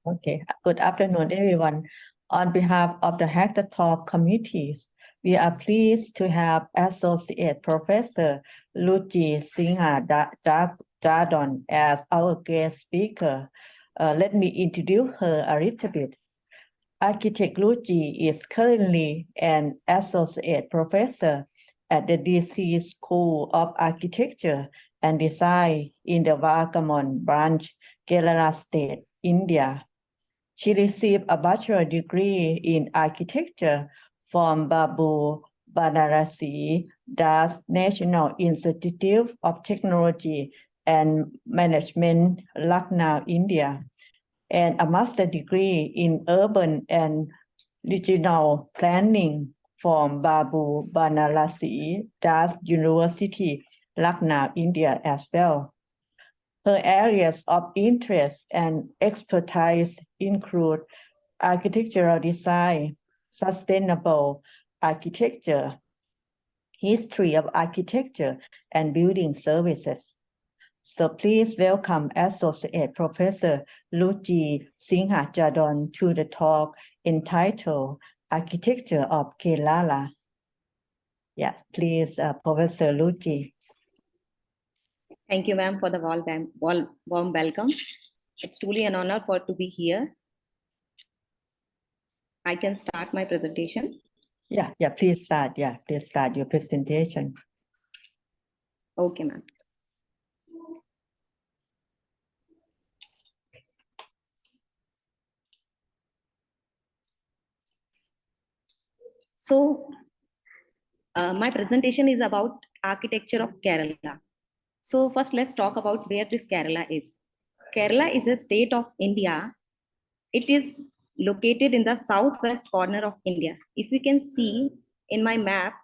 Okay, good afternoon, everyone. On behalf of the HAACTA Talk committees, we are pleased to have Associate Professor Ruchi Singh Jadon as our guest speaker. Let me introduce her a little bit. Architect Ruchi is currently an associate professor at the DC School of Architecture and Design in the Vagamon branch, Kerala State, India. She received a bachelor degree in architecture from Babu Banarasi Das National Institute of Technology and Management, Lucknow, India, and a master's degree in urban and regional planning from Babu Banarasi Das University, Lucknow, India as well. Her areas of interest and expertise include architectural design, sustainable architecture, history of architecture, and building services. So please welcome Associate Professor Ruchi Singh Jadon to the talk entitled Architecture of Kerala. Yes, please, Professor Ruchi. Thank you, ma'am, for the warm welcome. It's truly an honor to be here. I can start my presentation. Yeah, please start. Yeah, please start your presentation. Okay, ma'am. So, my presentation is about architecture of Kerala. So first, let's talk about where this Kerala is. Kerala is a state of India. It is located in the southwest corner of India. If you can see in my map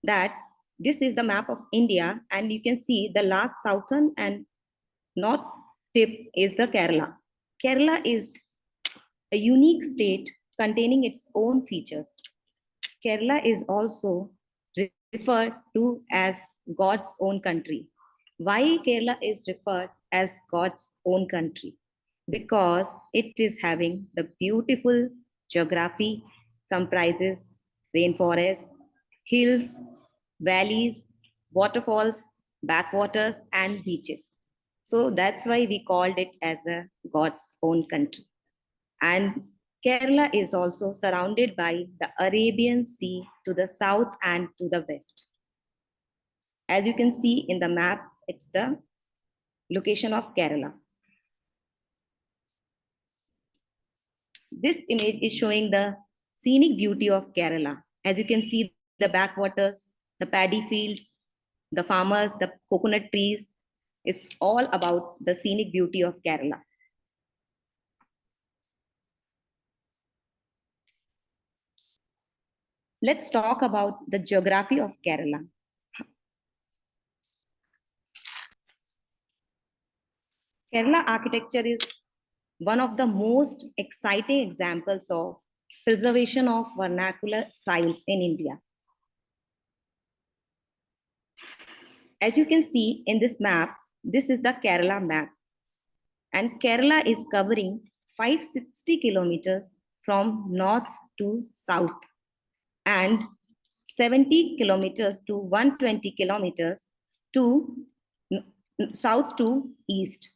that this is the map of India, and you can see the last southern and north tip is the Kerala. Kerala is a unique state containing its own features. Kerala is also referred to as God's own country. Why Kerala is referred as God's own country? Because it is having the beautiful geography, comprises rainforest, hills, valleys, waterfalls, backwaters, and beaches. So that's why we called it as a God's own country. And Kerala is also surrounded by the Arabian Sea to the south and to the west. As you can see in the map, it's the location of Kerala. This image is showing the scenic beauty of Kerala. As you can see, the backwaters, the paddy fields, the farmers, the coconut trees. It's all about the scenic beauty of Kerala. Let's talk about the geography of Kerala. Kerala architecture is one of the most exciting examples of preservation of vernacular styles in India. As you can see in this map, this is the Kerala map. And Kerala is covering 560 kilometers from north to south and 70 kilometers to 120 kilometers to south to east.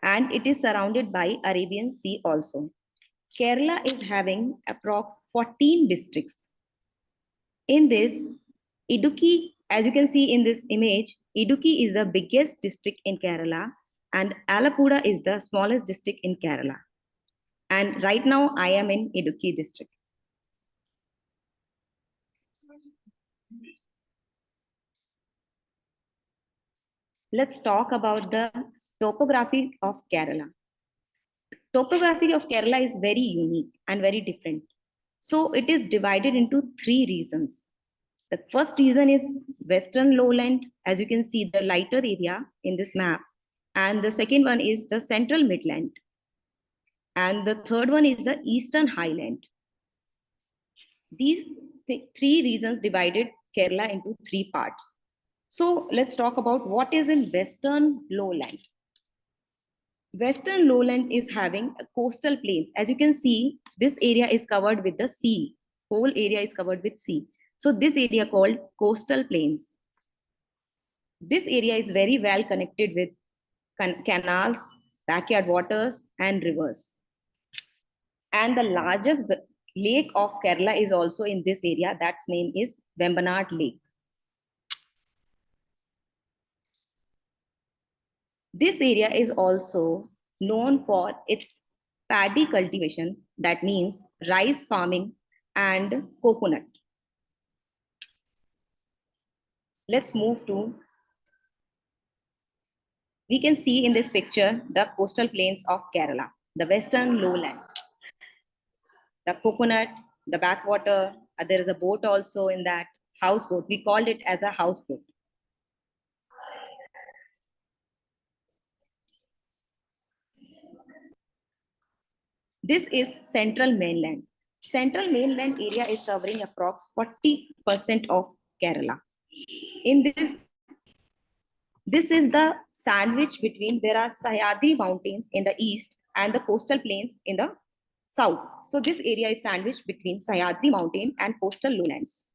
And it is surrounded by Arabian Sea also. Kerala is having approx 14 districts. In this, Idukki, as you can see in this image, Idukki is the biggest district in Kerala and Alappuzha is the smallest district in Kerala. And right now I am in Idukki district. Let's talk about the topography of Kerala. Topography of Kerala is very unique and very different. So it is divided into 3 regions. The first region is Western Lowland, as you can see the lighter area in this map. And the second one is the Central Midland. And the third one is the Eastern Highland. These 3 regions divided Kerala into 3 parts. So let's talk about what is in Western Lowland. Western lowland is having coastal plains. As you can see, this area is covered with the sea. Whole area is covered with sea. So this area called coastal plains. This area is very well connected with canals, backyard waters, and rivers. And the largest lake of Kerala is also in this area. That's name is Vembanad Lake. This area is also known for its paddy cultivation, that means rice farming and coconut. Let's move to, we can see in this picture the coastal plains of Kerala, the western lowland, the coconut, the backwater, there is a boat also in that, houseboat. We called it as a houseboat. This is central mainland. Central mainland area is covering approx 40% of Kerala. In this is the sandwich between, there are Sahyadri mountains in the east and the coastal plains in the south. So this area is sandwiched between Sahyadri mountain and coastal lowlands.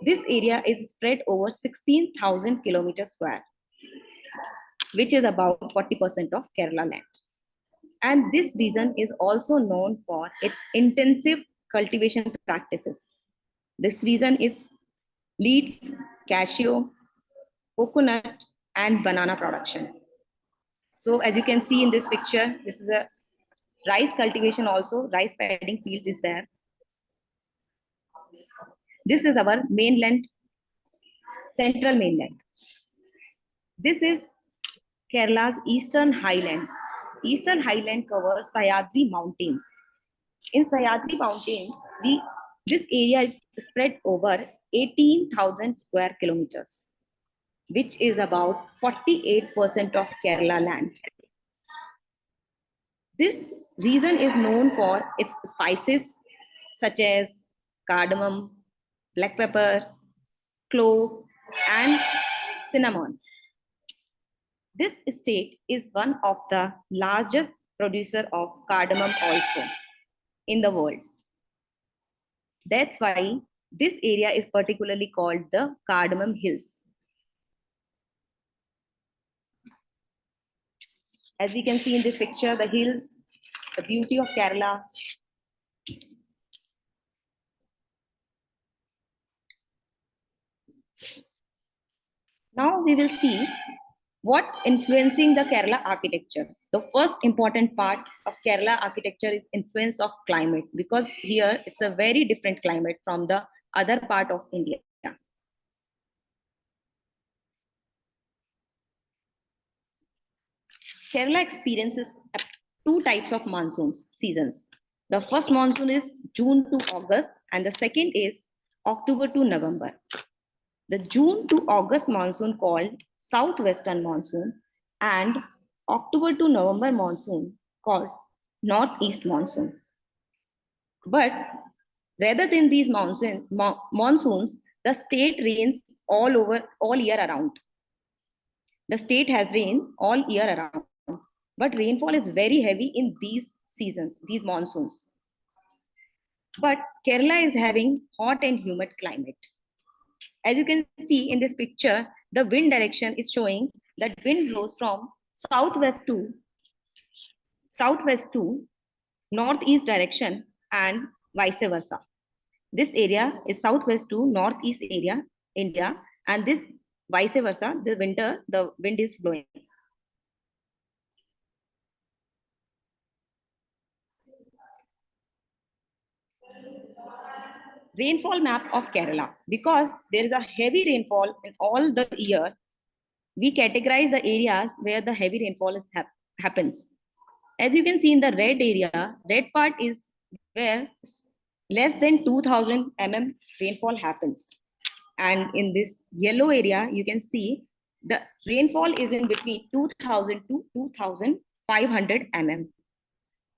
This area is spread over 16,000 kilometers square, which is about 40% of Kerala land. And this region is also known for its intensive cultivation practices. This region is leads, cashew, coconut, and banana production. So as you can see in this picture, this is a rice cultivation also, rice paddying field is there. This is our mainland, central mainland. This is Kerala's eastern highland. Eastern highland covers Sahyadri mountains. In Sahyadri mountains, this area is spread over 18,000 square kilometers, which is about 48% of Kerala land. This region is known for its spices such as cardamom, black pepper, clove, and cinnamon. This state is one of the largest producer of cardamom also in the world. That's why this area is particularly called the Cardamom Hills. As we can see in this picture, the hills, the beauty of Kerala. Now we will see what influencing the Kerala architecture. The first important part of Kerala architecture is influence of climate, because here it's a very different climate from the other part of India. Kerala experiences two types of monsoons seasons. The first monsoon is June to August, and the second is October to November. The June to August monsoon called southwestern monsoon, and October to November monsoon called northeast monsoon. But rather than these monsoons, the state rains all year around. The state has rain all year around, but rainfall is very heavy in these seasons, these monsoons. But Kerala is having hot and humid climate. As you can see in this picture, the wind direction is showing that wind blows from southwest to northeast direction and vice versa. This area is southwest to northeast area, India, and this vice versa, the wind is blowing. Rainfall map of Kerala. Because there is a heavy rainfall in all the year, we categorize the areas where the heavy rainfall happens. As you can see in the red area, red part is where less than 2000 mm rainfall happens. And in this yellow area, you can see the rainfall is in between 2000 to 2500 mm.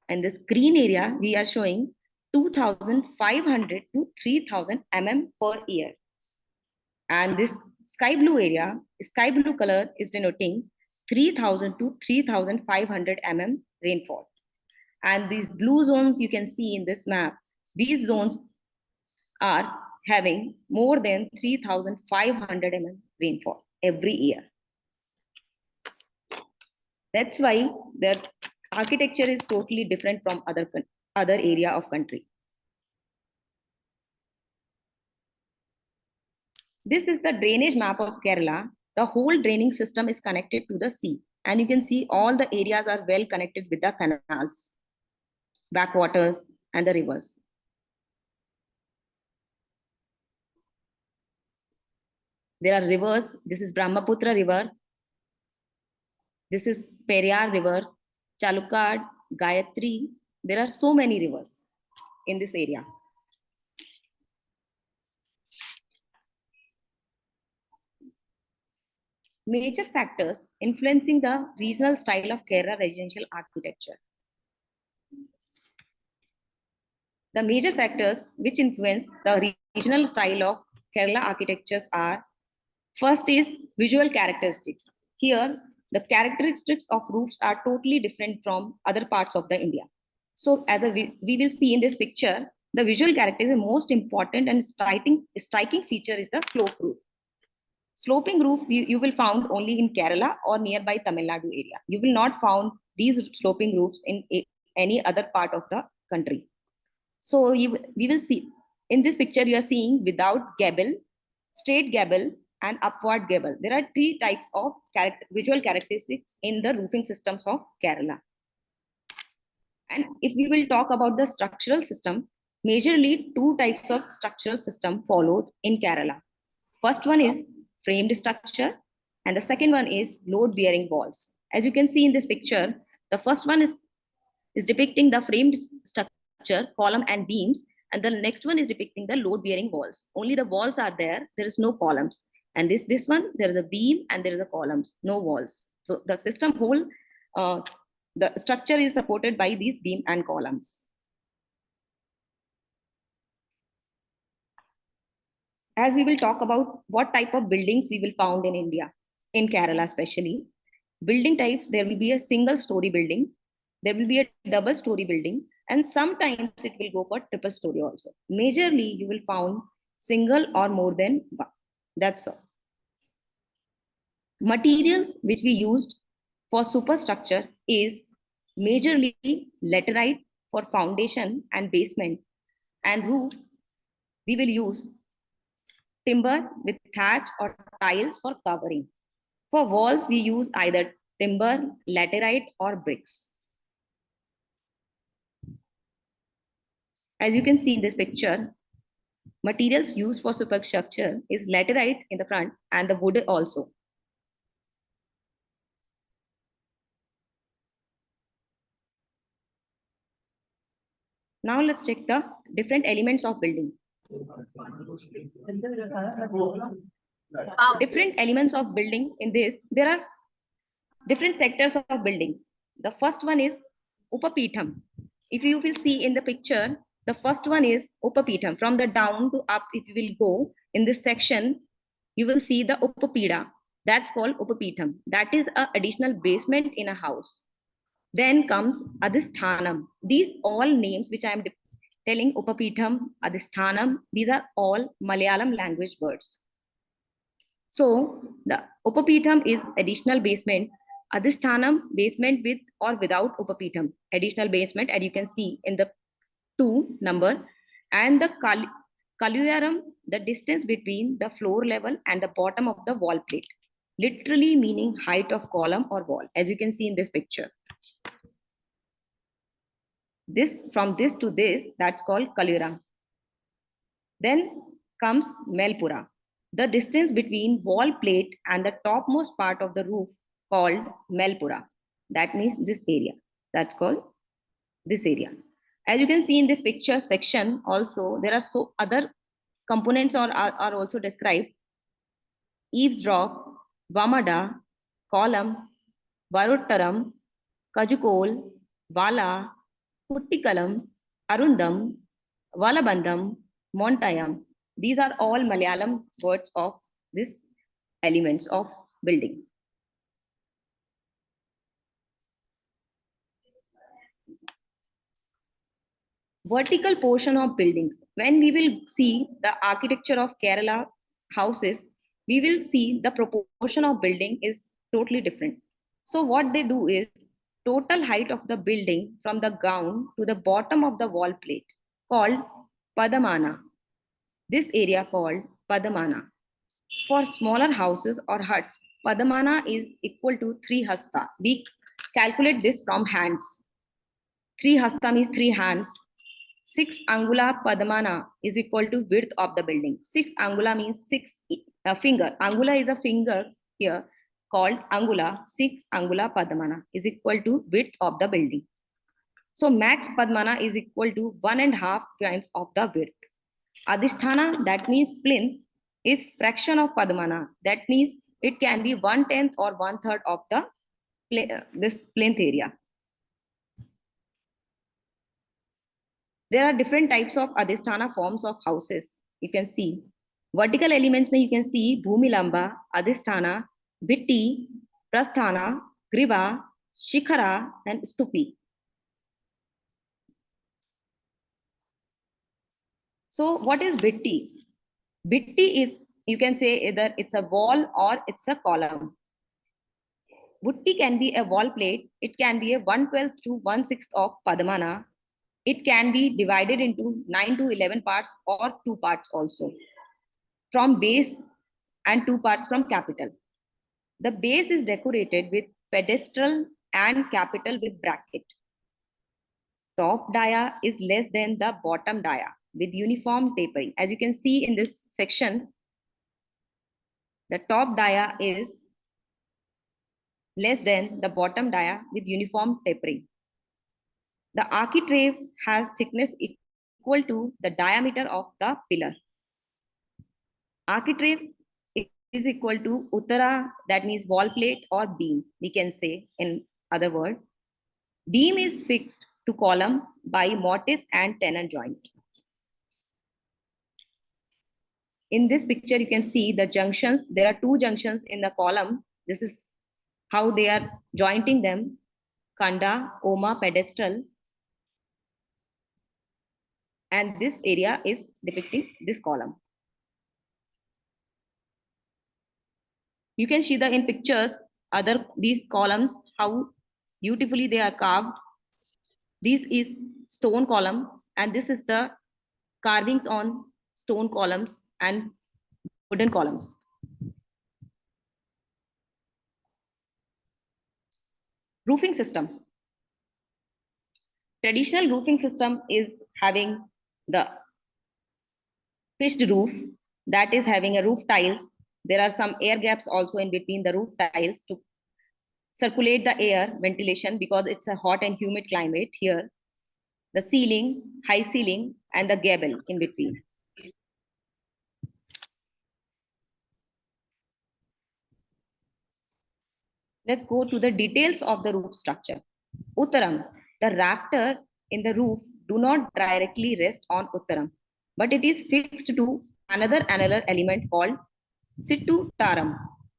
And this green area, we are showing 2500 to 3000 mm per year. And this sky blue area, sky blue color is denoting 3,000 to 3,500 mm rainfall. And these blue zones you can see in this map, these zones are having more than 3,500 mm rainfall every year. That's why their architecture is totally different from other area of country. This is the drainage map of Kerala. The whole draining system is connected to the sea. And you can see all the areas are well connected with the canals, backwaters, and the rivers. There are rivers. This is Brahmaputra River. This is Periyar River, Chalukad, Gayatri. There are so many rivers in this area. Major factors influencing the regional style of Kerala residential architecture. The major factors which influence the regional style of Kerala architectures are: first is visual characteristics. Here, the characteristics of roofs are totally different from other parts of the India. So as we will see in this picture, the visual character is the most important and striking feature is the slope roof. Sloping roof you will found only in Kerala or nearby Tamil Nadu area. You will not found these sloping roofs in any other part of the country. So we will see in this picture you are seeing without gable, straight gable, and upward gable. There are three types of visual characteristics in the roofing systems of Kerala. And if we will talk about the structural system, majorly two types of structural system followed in Kerala. First one is framed structure, and the second one is load-bearing walls. As you can see in this picture, the first one is depicting the framed structure, column and beams, and the next one is depicting the load-bearing walls. Only the walls are there is no columns. And this one, there is a beam and there is a columns, no walls. So the system whole, the structure is supported by these beam and columns. As we will talk about what type of buildings we will found in India, in Kerala especially. Building types, there will be a single story building, there will be a double story building, and sometimes it will go for triple story also. Majorly, you will found single or more than one. That's all. Materials which we used for superstructure is majorly laterite for foundation and basement, and roof we will use timber with thatch or tiles for covering. For walls, we use either timber, laterite, or bricks. As you can see in this picture, materials used for superstructure is laterite in the front and the wood also. Now let's check the different elements of building. Different elements of building in this, there are different sectors of buildings. The first one is Upapitham. If you will see in the picture, the first one is Upapitham. From the down to up, if you will go in this section, you will see the Upapida. That's called Upapitham. That is an additional basement in a house. Then comes Adhisthanam. These all names which I am telling, Upapitham, Adhisthanam, these are all Malayalam language words. So the Upapitham is additional basement. Adhisthanam, basement with or without Upapitham, additional basement, and you can see in the 2 number. And the Kaluyaram, the distance between the floor level and the bottom of the wall plate, literally meaning height of column or wall, as you can see in this picture. This, from this to this, that's called Kaluyaram. Then comes Melpura, the distance between wall plate and the topmost part of the roof, called Melpura. That means this area. That's called this area. As you can see in this picture section also, there are so other components are also described. Eavesdrop, Vamada, column, Varuttaram, Kajukol, Vala, Puttikalam, Arundam, Valabandam, Montayam. These are all Malayalam words of these elements of building. vertical portion of buildings. When we will see the architecture of Kerala houses, we will see the proportion of building is totally different. So what they do is total height of the building from the ground to the bottom of the wall plate called Padamana. This area called Padamana. For smaller houses or huts, Padamana is equal to 3 hasta. We calculate this from hands. 3 hasta means 3 hands. 6 angula padmana is equal to width of the building. 6 angula means 6 finger. Angula is a finger here called angula. 6 angula padmana is equal to width of the building. So max padmana is equal to 1.5 times of the width. Adhisthana, that means plinth, is fraction of padmana. That means it can be 1/10 or 1/3 of the this plinth area. There are different types of adhisthana forms of houses. You can see vertical elements में you can see bhumilamba, adhisthana, bitti, prasthana, griva, shikhara, and stupi. So what is bitti? Bitti is, you can say either it's a wall or it's a column. Butti can be a wall plate. It can be a 1/12 to 1/6 of padmana. It can be divided into 9 to 11 parts or 2 parts also, from base and 2 parts from capital. The base is decorated with pedestal and capital with bracket. Top dia is less than the bottom dia with uniform tapering. As you can see in this section, the top dia is less than the bottom dia with uniform tapering. The architrave has thickness equal to the diameter of the pillar. Architrave is equal to uttara, that means wall plate or beam, we can say in other word. Beam is fixed to column by mortise and tenon joint. In this picture, you can see the junctions. There are 2 junctions in the column. This is how they are jointing them. Kanda, Oma, pedestal. And this area is depicting this column. You can see in pictures these columns, how beautifully they are carved. This is stone column, and this is the carvings on stone columns and wooden columns. Roofing system. Traditional roofing system is having the pitched roof, that is having a roof tiles. There are some air gaps also in between the roof tiles to circulate the air ventilation because it's a hot and humid climate here. The ceiling, high ceiling, and the gable in between. Let's go to the details of the roof structure. Uttaram, the rafter in the roof do not directly rest on Uttaram, but it is fixed to another element called Sittu Taram.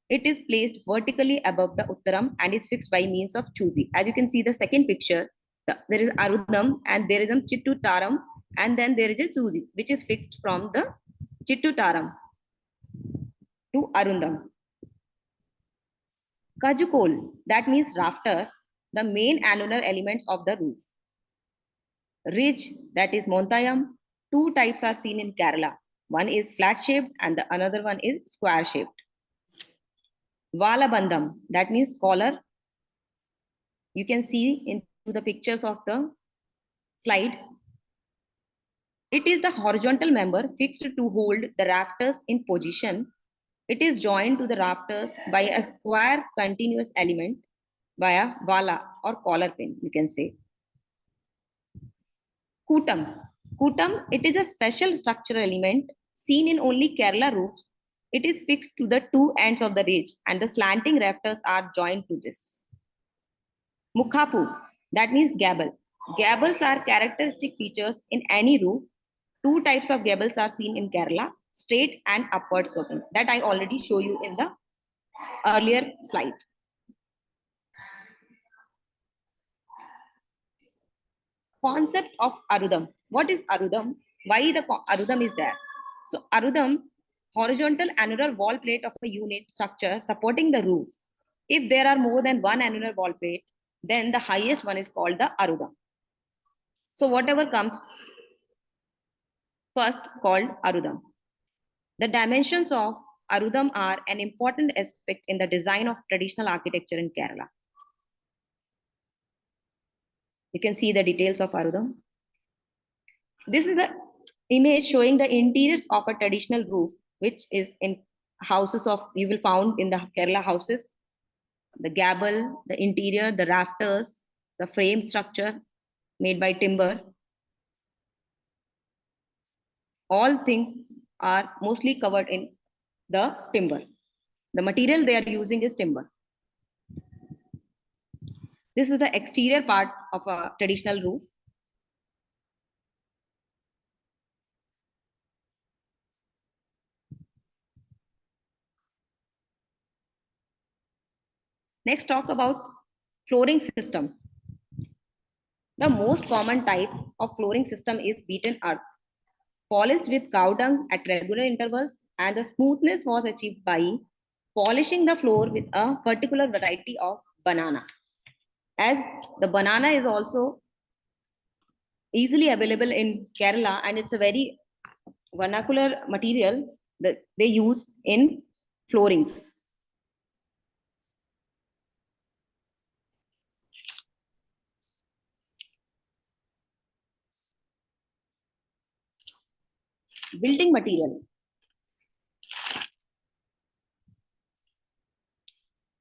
It is placed vertically above the Uttaram and is fixed by means of chusi. As you can see the second picture, there is Arudam and there is a Chittu Taram, and then there is a chusi which is fixed from the Chittu Taram to Arundam. Kajukol, that means rafter, the main annular elements of the roof. Ridge, that is Montayam. 2 types are seen in Kerala. One is flat shaped and the another one is square shaped. Valabandham, that means collar. You can see into the pictures of the slide. It is the horizontal member fixed to hold the rafters in position. It is joined to the rafters by a square continuous element via vala or collar pin, you can say. Kutam. Kutam, it is a special structural element seen in only Kerala roofs. It is fixed to the 2 ends of the ridge and the slanting rafters are joined to this. Mukhapu, that means gable. Gables are characteristic features in any roof. 2 types of gables are seen in Kerala, straight and upward sloping. That I already show you in the earlier slide. concept of Arudam. What is Arudam? Why the Arudam is there? So Arudam, horizontal annular wall plate of a unit structure supporting the roof. If there are more than one annular wall plate, then the highest one is called the Arudam. So whatever comes first called Arudam. The dimensions of Arudam are an important aspect in the design of traditional architecture in Kerala. You can see the details of Arudam. This is the image showing the interiors of a traditional roof, which is in houses of, you will found in the Kerala houses, the gable, the interior, the rafters, the frame structure made by timber. All things are mostly covered in the timber. The material they are using is timber. This is the exterior part of a traditional roof. Next, talk about flooring system. The most common type of flooring system is beaten earth, polished with cow dung at regular intervals, and the smoothness was achieved by polishing the floor with a particular variety of banana. As the banana is also easily available in Kerala and it's a very vernacular material that they use in floorings. Building material.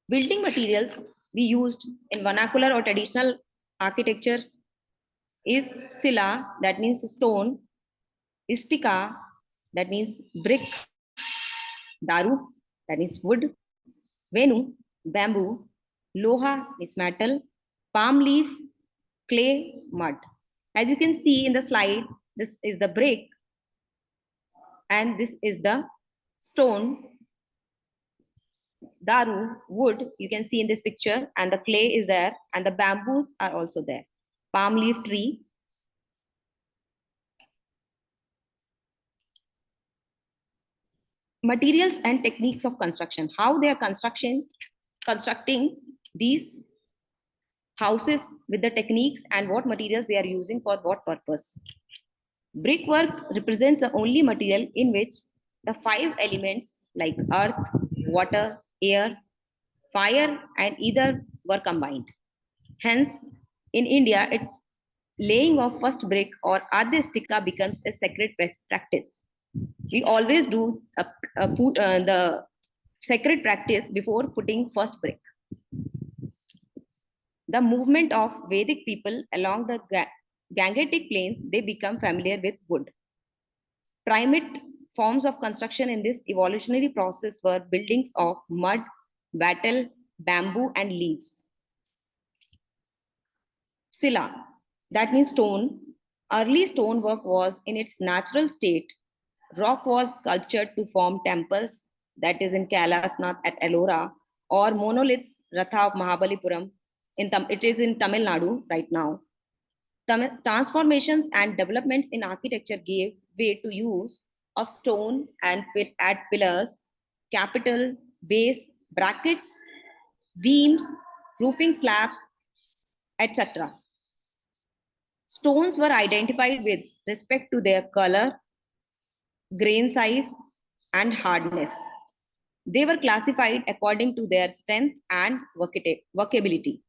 Building materials we used in vernacular or traditional architecture is sila, that means stone, istika, that means brick, daru, that is wood, venu, bamboo, loha is metal, palm leaf, clay, mud. As you can see in the slide, this is the brick and this is the stone, daru, wood, you can see in this picture, and the clay is there, and the bamboos are also there. Palm leaf tree. Materials and techniques of construction. How they are constructing these houses with the techniques and what materials they are using for what purpose. Brickwork represents the only material in which the 5 elements like earth, water, air, fire, and ether were combined. Hence, in India, laying of first brick or adhistika becomes a sacred practice. We always do the sacred practice before putting first brick. The movement of Vedic people along the Gangetic plains, they become familiar with wood. Primate forms of construction in this evolutionary process were buildings of mud, wattle, bamboo, and leaves. Sila, that means stone. Early stonework was in its natural state. Rock was sculptured to form temples, that is in Kailasnath at Ellora, or monoliths, Ratha of Mahabalipuram. It is in Tamil Nadu right now. Transformations and developments in architecture gave way to use of stone and add pillars, capital, base, brackets, beams, roofing slabs, etc. Stones were identified with respect to their color, grain size, and hardness. They were classified according to their strength and workability.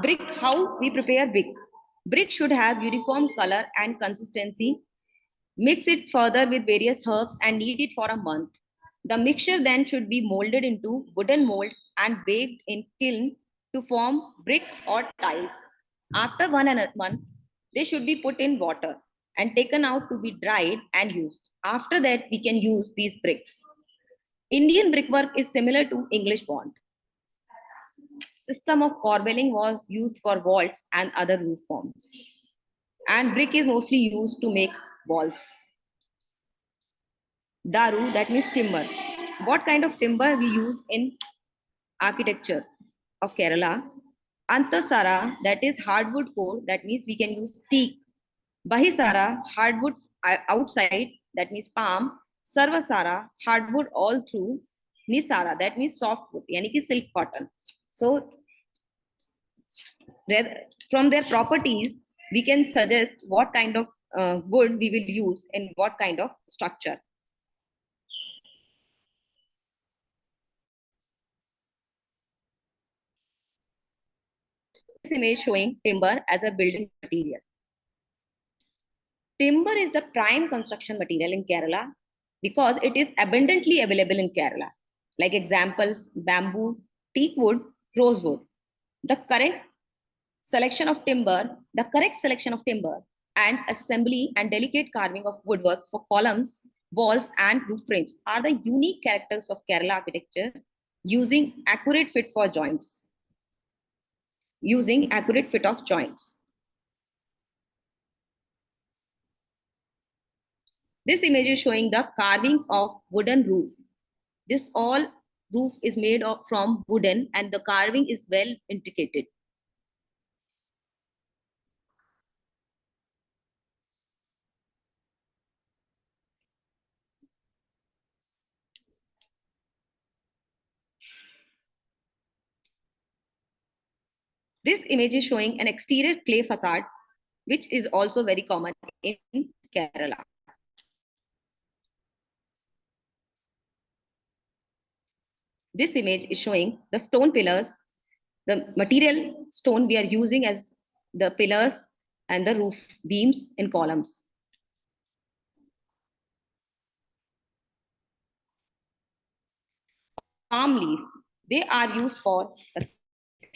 Brick, how we prepare brick. Brick should have uniform color and consistency. Mix it further with various herbs and knead it for a month. The mixture then should be molded into wooden molds and baked in kiln to form brick or tiles. After 1 month, they should be put in water and taken out to be dried and used. After that, we can use these bricks. Indian brickwork is similar to English bond. System of corbelling was used for vaults and other roof forms. And brick is mostly used to make walls. Daru, that means timber. What kind of timber we use in architecture of Kerala? Antasara, that is hardwood core, that means we can use teak. Bahisara, hardwood outside, that means palm. Sarvasara, hardwood all through. Nisara, that means softwood, yani ki silk cotton. So from their properties, we can suggest what kind of wood we will use in what kind of structure. This image showing timber as a building material. Timber is the prime construction material in Kerala because it is abundantly available in Kerala. Like examples, bamboo, teak wood, rosewood. The correct selection of timber and assembly and delicate carving of woodwork for columns, walls, and roof frames are the unique characters of Kerala architecture using accurate fit for joints. Using accurate fit of joints. This image is showing the carvings of wooden roof. This all roof is made of from wooden and the carving is well intricated. This image is showing an exterior clay facade, which is also very common in Kerala. This image is showing the stone pillars, the material stone we are using as the pillars and the roof beams in columns. Palm leaf, they are used for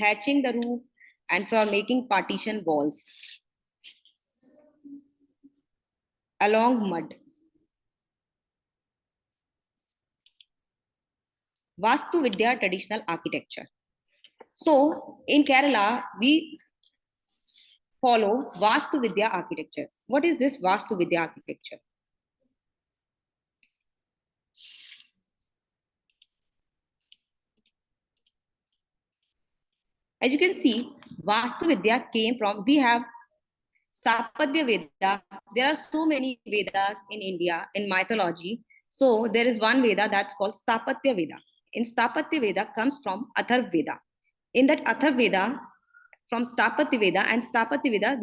thatching the roof and for making partition walls. Along mud. Vastu Vidya traditional architecture. So in Kerala, we follow Vastu Vidya architecture. What is this Vastu Vidya architecture? As you can see, Vastu Vidya came from, we have Stapatya Veda. There are so many Vedas in India, in mythology. So there is one Veda that's called Stapatya Veda. In Stapatya Veda comes from Atharva Veda. In that Atharva Veda, from Stapatya Veda and Stapatya Veda,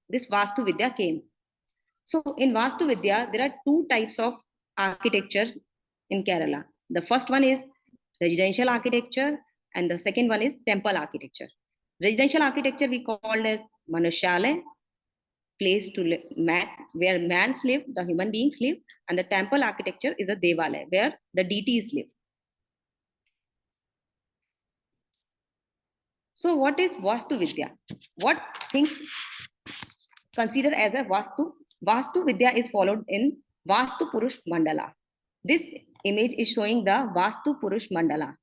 this Vastu Vidya came. So in Vastu Vidya, there are two types of architecture in Kerala. The first one is residential architecture and the second one is temple architecture. Residential architecture we called as Manushyalaya, place to live, where mans live, the human beings live, and the temple architecture is a Devalaya, where the deities live. So what is Vastu Vidya? What things considered as a Vastu? Vastu Vidya is followed in Vastu Purush Mandala. This image is showing the Vastu Purush Mandala.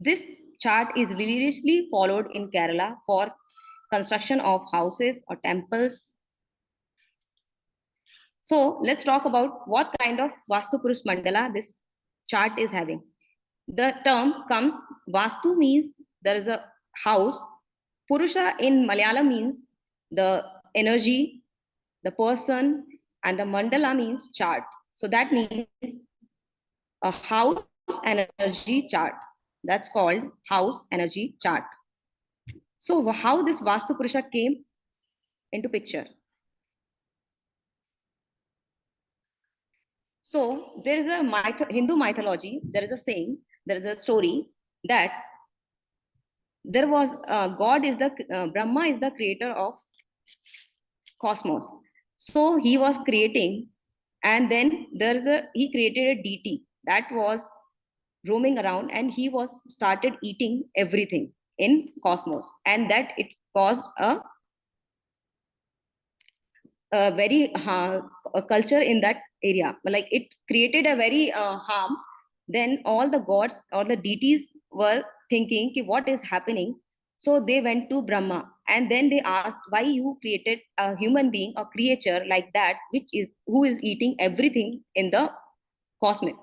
This chart is religiously followed in Kerala for construction of houses or temples. So let's talk about what kind of Vastu Purush Mandala this chart is having. The term comes, Vastu means there is a house. Purusha in Malayalam means the energy, the person, and the mandala means chart. So that means a house energy chart. That's called house energy chart. So how this Vastu Purusha came into picture? So there is a Hindu mythology, there is a saying, there is a story that there was God is the Brahma is the creator of cosmos. So he was creating, and then he created a deity that was roaming around, and he was started eating everything in cosmos, and that it caused a very a culture in that area. Like it created a very harm. Then all the gods or the deities were thinking, what is happening? So they went to Brahma And then they asked why you created a human being, a creature like that, who is eating everything in the cosmic.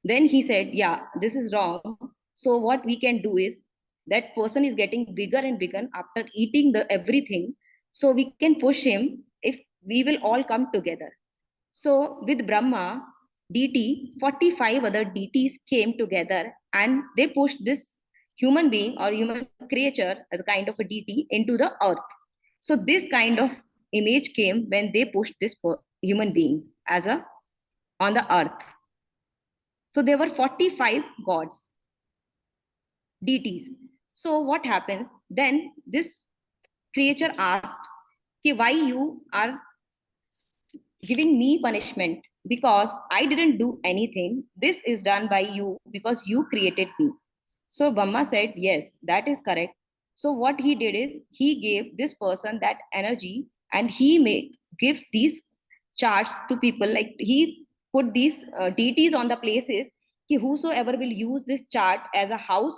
Then he said, yeah, this is wrong. So what we can do is, that person is getting bigger and bigger after eating the everything. So we can push him if we will all come together. So with Brahma, DT, 45 other DTs came together and they pushed this human being or human creature as a kind of a DT into the earth. So this kind of image came when they pushed this human being as a on the earth. So there were 45 gods, deities. So what happens then? This creature asked, "Okay, why you are giving me punishment? Because I didn't do anything. This is done by you because you created me." So Brahma said, yes, that is correct. So what he did is he gave this person that energy and he gives these charts to people. Like he put these deities on the places. Whosoever will use this chart as a house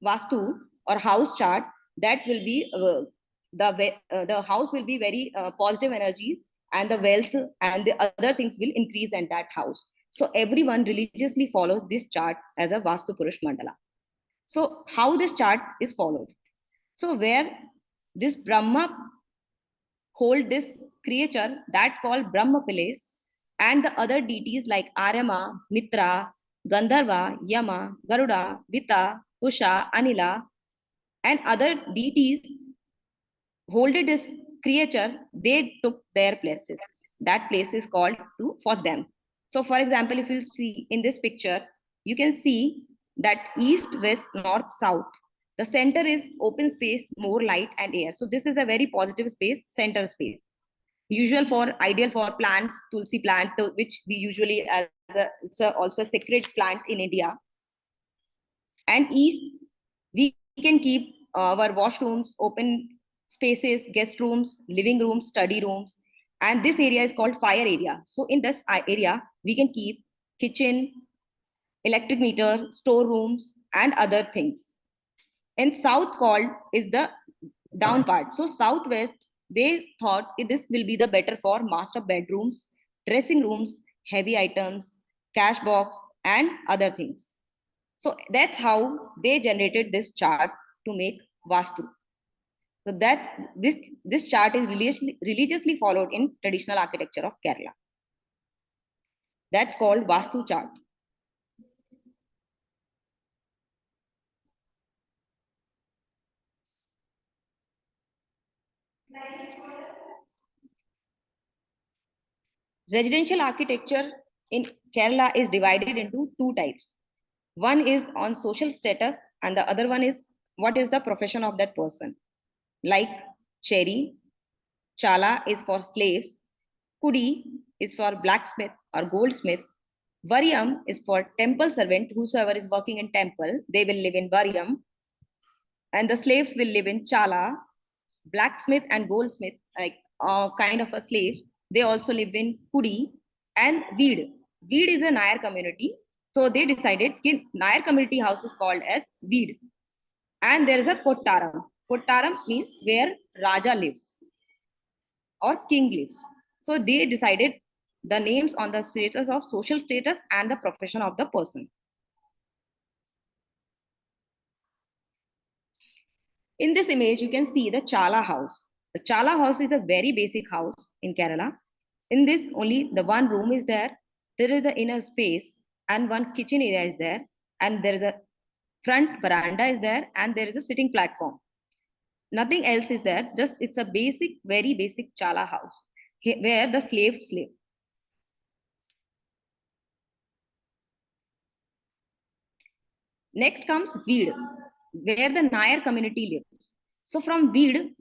vastu or house chart, that will be the house will be very positive energies, and the wealth and the other things will increase in that house. So everyone religiously follows this chart as a Vastu Purush Mandala. So how this chart is followed? So where this Brahma hold this creature that called Brahma Pilace, and the other deities like Arama, Mitra, Gandharva, Yama, Garuda, Vita, Usha, Anila, and other deities holded this creature, they took their places. That place is called to for them. So for example, if you see in this picture, you can see that east, west, north, south. The center is open space, more light and air. So this is a very positive space, center space. Ideal for plants, tulsi plant, which we usually it's also a sacred plant in India. And east, we can keep our washrooms, open spaces, guest rooms, living rooms, study rooms. And this area is called fire area. So in this area, we can keep kitchen, electric meter, storerooms, and other things. And south called is the down part. So southwest, they thought this will be the better for master bedrooms, dressing rooms, heavy items, cash box, and other things. So that's how they generated this chart to make Vastu. So that's this chart is religiously followed in traditional architecture of Kerala. That's called Vastu chart. Residential architecture in Kerala is divided into two types. One is on social status, and the other one is what is the profession of that person. Like Cherry, Chala is for slaves, Kudi is for blacksmith or goldsmith, Varyam is for temple servant. Whosoever is working in temple, they will live in Varyam, and the slaves will live in Chala. Blacksmith and goldsmith, like kind of a slave, they also live in Kudi. And Veed. Veed is a Nair community. So they decided that Nair community house is called as Veed. And there is a Kottaram. Kottaram means where Raja lives or king lives. So they decided the names on the status of social status and the profession of the person. In this image, you can see the Chala house. The Chala house is a very basic house in Kerala. In this, only the one room is there. There is the inner space and one kitchen area is there. And there is a front veranda is there, and there is a sitting platform. Nothing else is there. Just it's a basic, very basic Chala house where the slaves live. Next comes Veed, where the Nair community lives. So from Veed,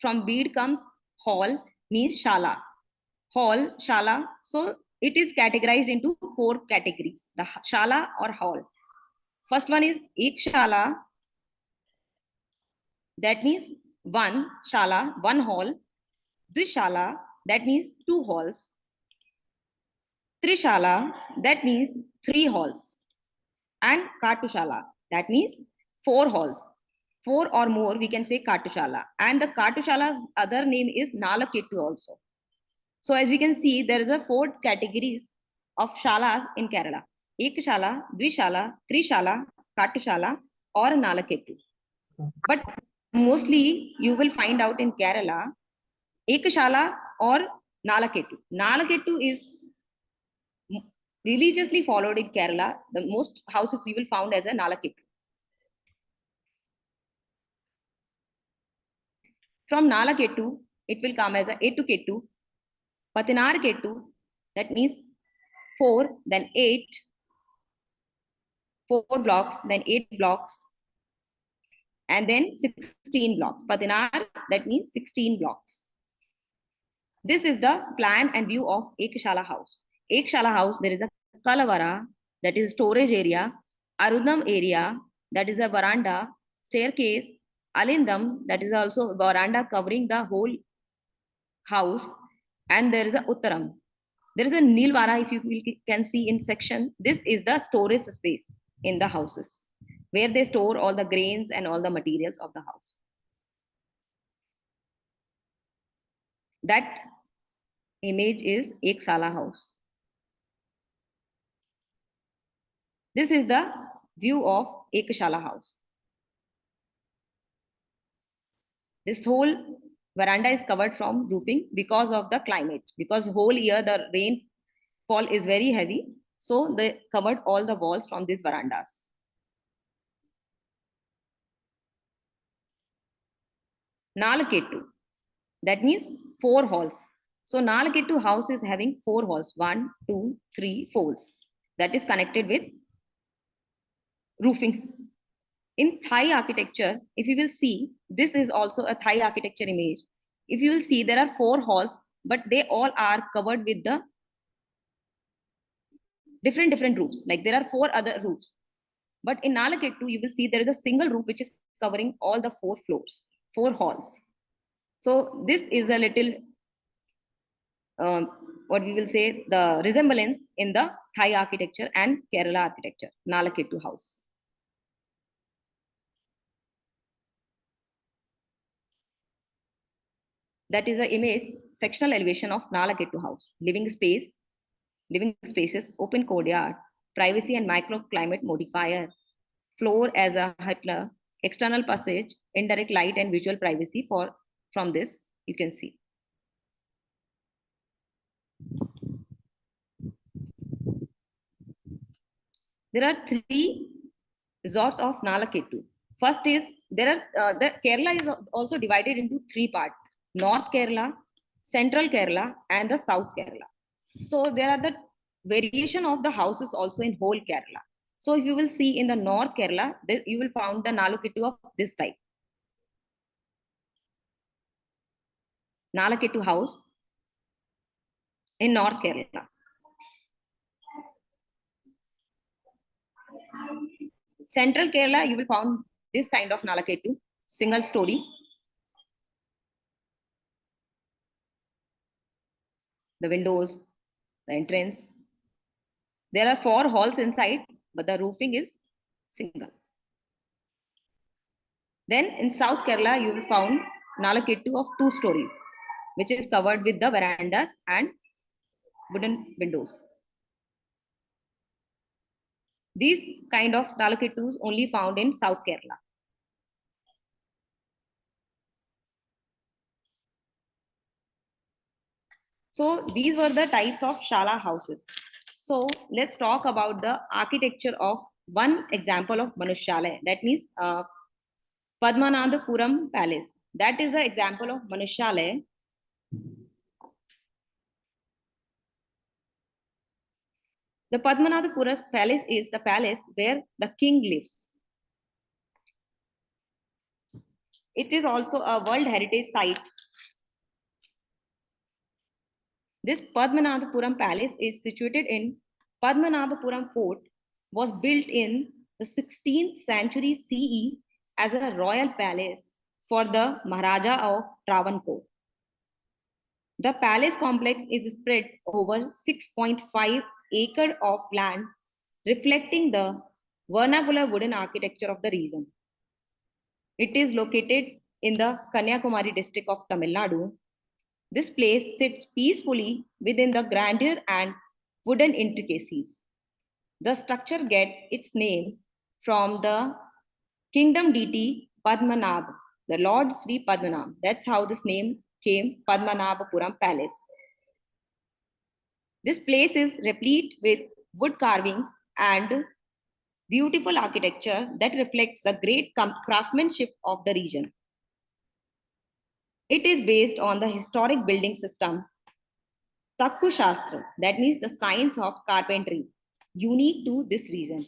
from Veed comes Hall, means Shala. Hall, Shala. So it is categorized into four categories, the Shala or Hall. First one is Ek Shala, that means one Shala, one hall. Dvishala, that means two halls. Trishala, that means three halls. And Katushala, that means four halls. 4 or more, we can say Katushala. And the Katushala's other name is Nalaketu also. So as we can see, there is a 4 categories of shalas in Kerala. Ekashala, Dvishala, Trishala, Katushala, or Nalaketu. But mostly you will find out in Kerala, Ekashala or Nalaketu. Nalaketu is religiously followed in Kerala. The most houses you will found as a Nalaketu. From Nalaketu, it will come as a Etuketu, Patinarketu, that means 4, then 8, 4 blocks, then 8 blocks, and then 16 blocks. Patinar, that means 16 blocks. This is the plan and view of Ekashala house. Ekashala house, there is a Kalavara, that is storage area, Arudam area, that is a veranda, staircase, Alindam, that is also veranda covering the whole house, and there is a Uttaram. There is a Nilvara, if you can see in section. This is the storage space in the houses, where they store all the grains and all the materials of the house. That image is Ekashala house. This is the view of Ekashala house. This whole veranda is covered from roofing because of the climate. Because whole year the rainfall is very heavy, so they covered all the walls from these verandas. Nalaketu, that means 4 halls. So Nalaketu house is having 4 halls, 1, 2, 3, 4. That is connected with roofing. In Thai architecture, if you will see, this is also a Thai architecture image. If you will see, there are 4 halls, but they all are covered with the different roofs. Like there are 4 other roofs. But in Nalaketu, you will see there is a single roof which is covering all the 4 floors, 4 halls. So this is a little, what we will say, the resemblance in the Thai architecture and Kerala architecture, Nalaketu house. That is the image, sectional elevation of Nalaketu house. Living spaces, open courtyard, privacy and microclimate modifier, floor as a hutler, external passage, indirect light and visual privacy from this, you can see. There are 3 resorts of Nalaketu. First is, the Kerala is also divided into 3 parts: North Kerala, Central Kerala, and the South Kerala. So there are the variation of the houses also in whole Kerala. So if you will see in the North Kerala, you will find the Nalaketu of this type. Nalaketu house in North Kerala. Central Kerala, you will find this kind of Nalaketu, single story. The windows, the entrance. There are 4 halls inside, but the roofing is single. Then in South Kerala, you will find Nalaketu of 2 stories, which is covered with the verandas and wooden windows. These kind of Nalaketus only found in South Kerala. So these were the types of Shala houses. So let's talk about the architecture of one example of Manushalaya. That means Padmanabhapuram Palace. That is the example of Manushalaya. The Padmanabhapuram Palace is the palace where the king lives. It is also a World Heritage Site. This Padmanabhapuram Palace is situated in Padmanabhapuram Fort, was built in the 16th century CE as a royal palace for the Maharaja of Travancore. The palace complex is spread over 6.5 acres of land, reflecting the vernacular wooden architecture of the region. It is located in the Kanyakumari district of Tamil Nadu. This place sits peacefully within the grandeur and wooden intricacies. The structure gets its name from the kingdom deity Padmanabh, the Lord Sri Padmanabh. That's how this name came, Padmanabhapuram Palace. This place is replete with wood carvings and beautiful architecture that reflects the great craftsmanship of the region. It is based on the historic building system Takku Shastra, that means the science of carpentry, unique to this region.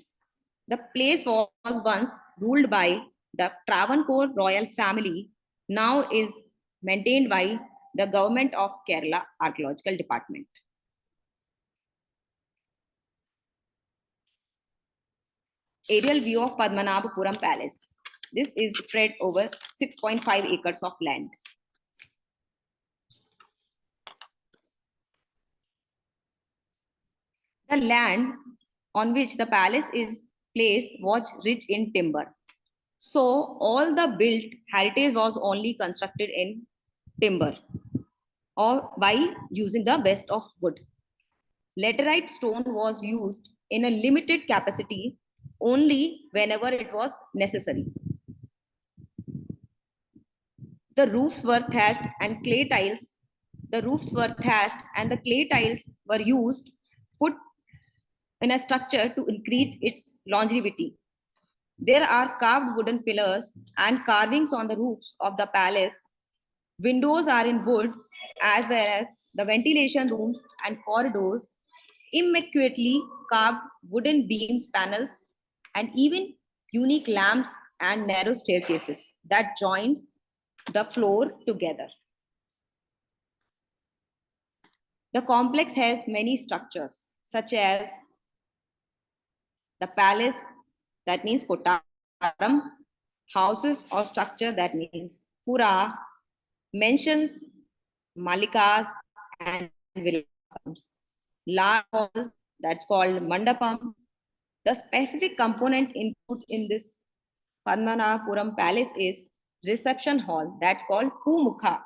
The place was once ruled by the Travancore royal family, now is maintained by the government of Kerala Archaeological Department. Aerial view of Padmanabhapuram Palace. This is spread over 6.5 acres of land. The land on which the palace is placed was rich in timber. So all the built heritage was only constructed in timber or by using the best of wood. Laterite stone was used in a limited capacity only whenever it was necessary. The roofs were thatched and clay tiles. The roofs were thatched and the clay tiles were used, put in a structure to increase its longevity. There are carved wooden pillars and carvings on the roofs of the palace. Windows are in wood, as well as the ventilation rooms and corridors, immaculately carved wooden beams, panels, and even unique lamps and narrow staircases that joins the floor together. The complex has many structures, such as the palace, that means Kottaram, houses or structure, that means Pura, mansions, Malikas, and villas. Large halls, that's called Mandapam. The specific component included in this Padmanabhapuram Palace is reception hall, that's called Pumukha.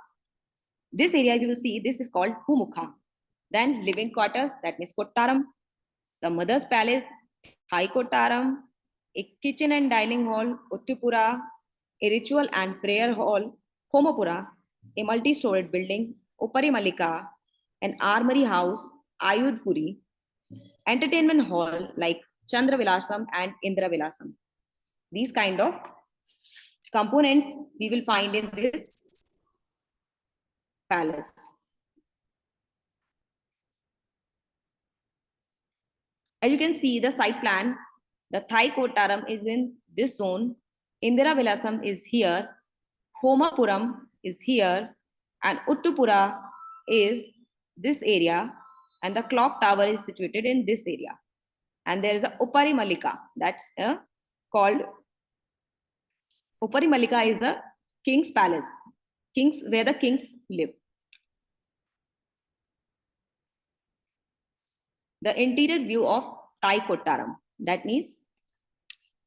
This area you will see, this is called Pumukha. Then living quarters, that means Kottaram. The mother's palace, High Kottaram. A kitchen and dining hall, Uttupura. A ritual and prayer hall, Homapura. A multi-storied building, Upari Malika. An armory house, Ayudhpuri. Entertainment hall like Chandra Vilasam and Indra Vilasam. These kind of components we will find in this palace. As you can see the site plan, the Thai Kottaram is in this zone, Indira Vilasam is here, Homapuram is here, and Uttupura is this area, and the clock tower is situated in this area. And there is a Upari Malika, that's called Upari Malika is a king's palace, where the kings live. The interior view of Thai Kottaram, that means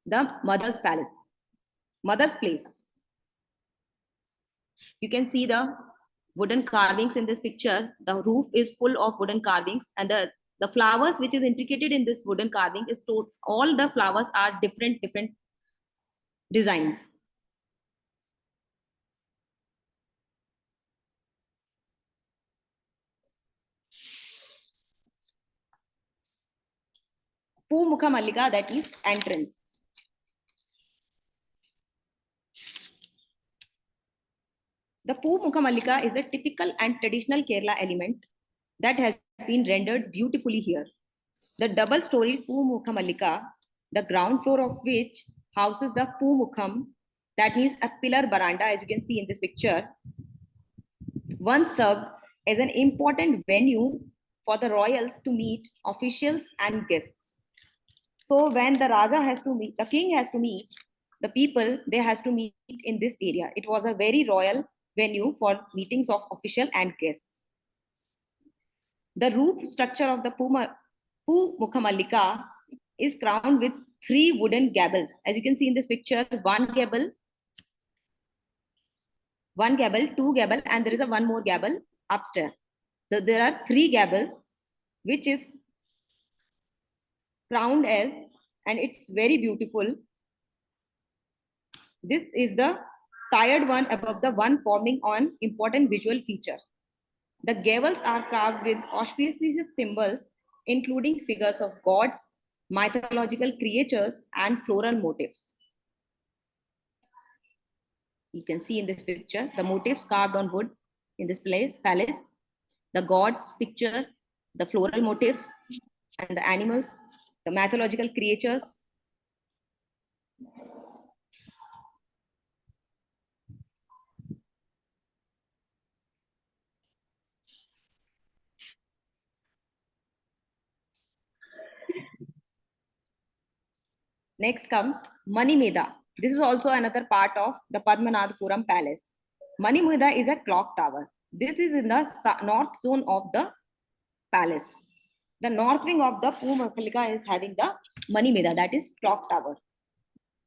the mother's palace, mother's place. You can see the wooden carvings in this picture. The roof is full of wooden carvings, and the flowers which is intricated in this wooden carving is all the flowers are different designs. Pumukha Mallika, that is entrance. The Pumukha Mallika is a typical and traditional Kerala element that has been rendered beautifully here. The double-storied Pumukha Mallika, the ground floor of which houses the Pumukham, that means a pillar veranda, as you can see in this picture, once served as an important venue for the royals to meet officials and guests. So when the Raja has to meet, the king has to meet the people, they has to meet in this area. It was a very royal venue for meetings of official and guests. The roof structure of the Pumukha Mallika is crowned with 3 wooden gables. As you can see in this picture, one gable one gable, two gable, and there is a one more gable upstairs. So there are three gables, which is crowned as, and it's very beautiful. This is the tired one above the one forming on important visual feature. The gables are carved with auspicious symbols, including figures of gods, mythological creatures, and floral motifs. You can see in this picture the motifs carved on wood in this palace, the gods picture, the floral motifs, and the animals, the mythological creatures. Next comes Manimeda. This is also another part of the Padmanabhapuram Palace. Manimeda is a clock tower. This is in the north zone of the palace. The north wing of the Pumakalika is having the Manimeda, that is clock tower.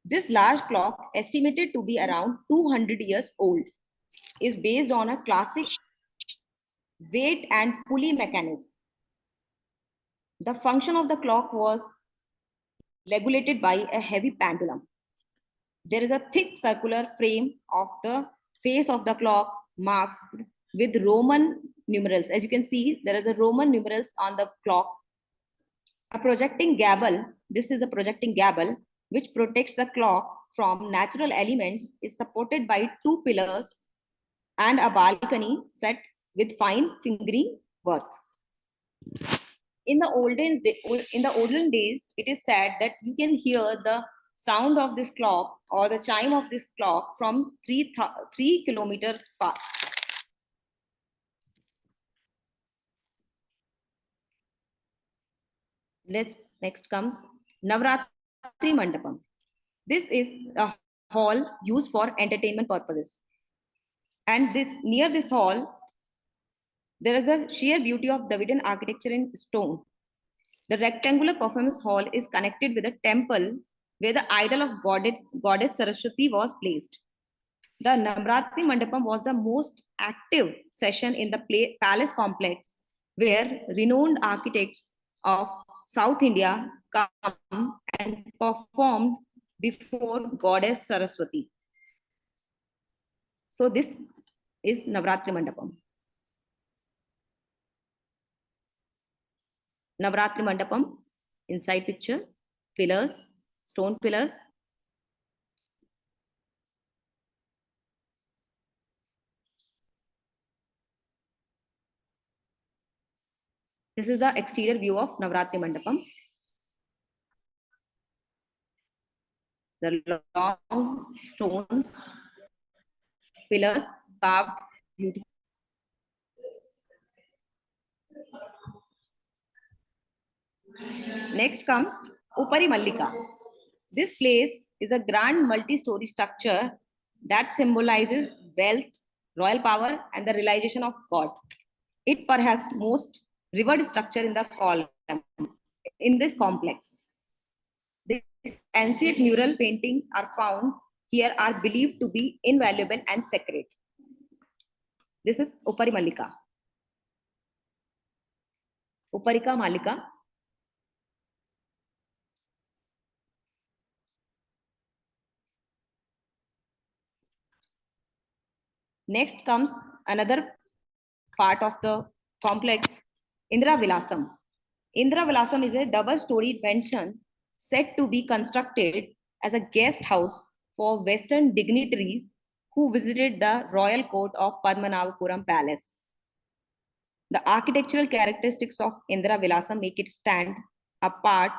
This large clock, estimated to be around 200 years old, is based on a classic weight and pulley mechanism. The function of the clock was regulated by a heavy pendulum. There is a thick circular frame of the face of the clock marks with Roman numerals. As you can see, there is a Roman numerals on the clock. A projecting gable, this is a projecting gable, which protects the clock from natural elements, is supported by two pillars and a balcony set with fine fingering work. In the olden days, it is said that you can hear the sound of this clock or the chime of this clock from 3 kilometers far. Next comes Navratri Mandapam. This is a hall used for entertainment purposes. And near this hall, there is a sheer beauty of Dravidian architecture in stone. The rectangular performance hall is connected with a temple where the idol of goddess Saraswati was placed. The Navratri Mandapam was the most active session in the palace complex, where renowned architects of South India come and performed before goddess Saraswati. So this is Navratri Mandapam. Navratri Mandapam, inside picture, pillars, stone pillars. This is the exterior view of Navratri Mandapam. The long stones, pillars carved beautifully. Next comes Upari Mallika. This place is a grand multi-story structure that symbolizes wealth, royal power, and the realization of God. It perhaps most revered structure in this complex. These ancient mural paintings are found here are believed to be invaluable and sacred. This is Upari Mallika. Uparika Mallika. Next comes another part of the complex, Indra Vilasam. Indra Vilasam is a double-storied mansion said to be constructed as a guest house for Western dignitaries who visited the royal court of Padmanabhapuram Palace. The architectural characteristics of Indra Vilasam make it stand apart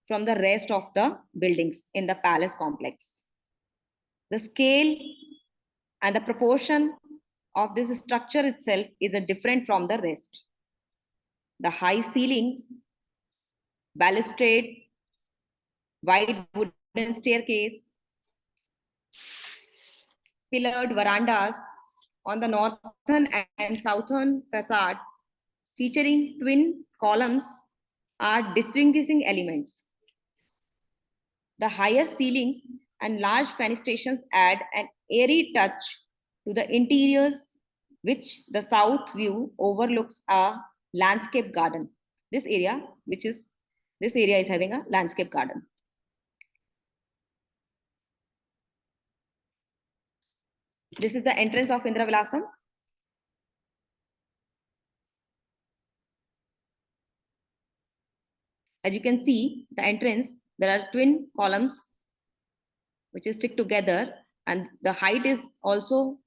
from the rest of the buildings in the palace complex. The scale and the proportion of this structure itself is different from the rest. The high ceilings, balustrade, wide wooden staircase, pillared verandas on the northern and southern facade featuring twin columns are distinguishing elements. The higher ceilings and large fenestrations add an airy touch to the interiors, which the south view overlooks a landscape garden. This area is having a landscape garden. This is the entrance of Indra Vilasam. As you can see, the entrance, there are twin columns which is stick together, and the height is also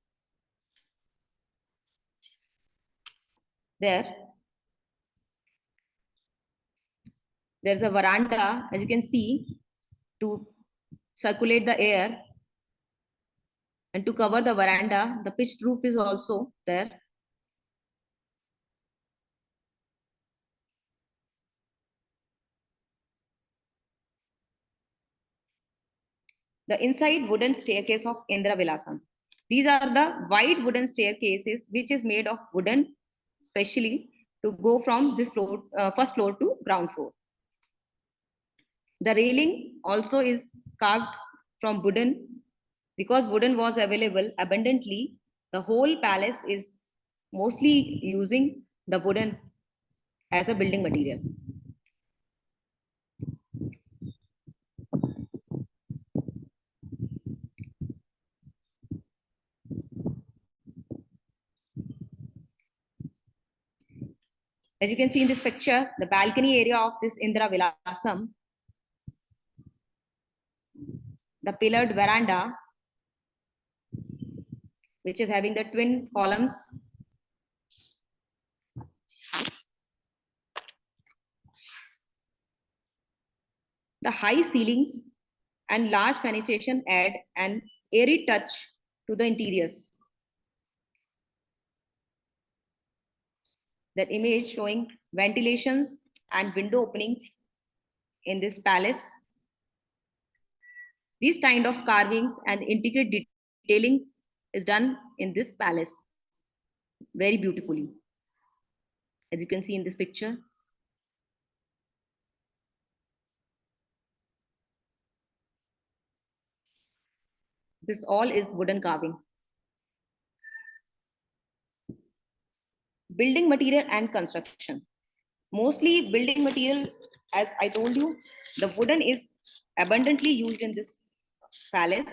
there. There's a veranda, as you can see, to circulate the air, and to cover the veranda, the pitched roof is also there. The inside wooden staircase of Indra Vilasam. These are the wide wooden staircases, which is made of wooden, specially to go from this floor, first floor to ground floor. The railing also is carved from wooden. Because wooden was available abundantly, the whole palace is mostly using the wooden as a building material. As you can see in this picture, the balcony area of this Indra Vilasam, the pillared veranda, which is having the twin columns, the high ceilings and large fenestration add an airy touch to the interiors. That image showing ventilations and window openings in this palace. These kind of carvings and intricate detailings is done in this palace very beautifully, as you can see in this picture. This all is wooden carving. Building material and construction. Mostly building material, as I told you, the wooden is abundantly used in this palace,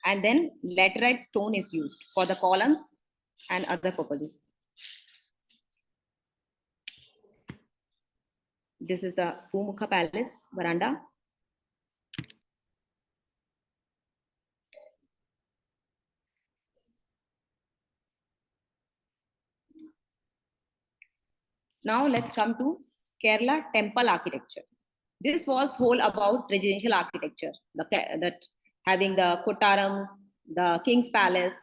and then laterite stone is used for the columns and other purposes. This is the Pumukha Palace veranda. Now let's come to Kerala temple architecture. This was whole about residential architecture, that having the Kotarams, the King's Palace,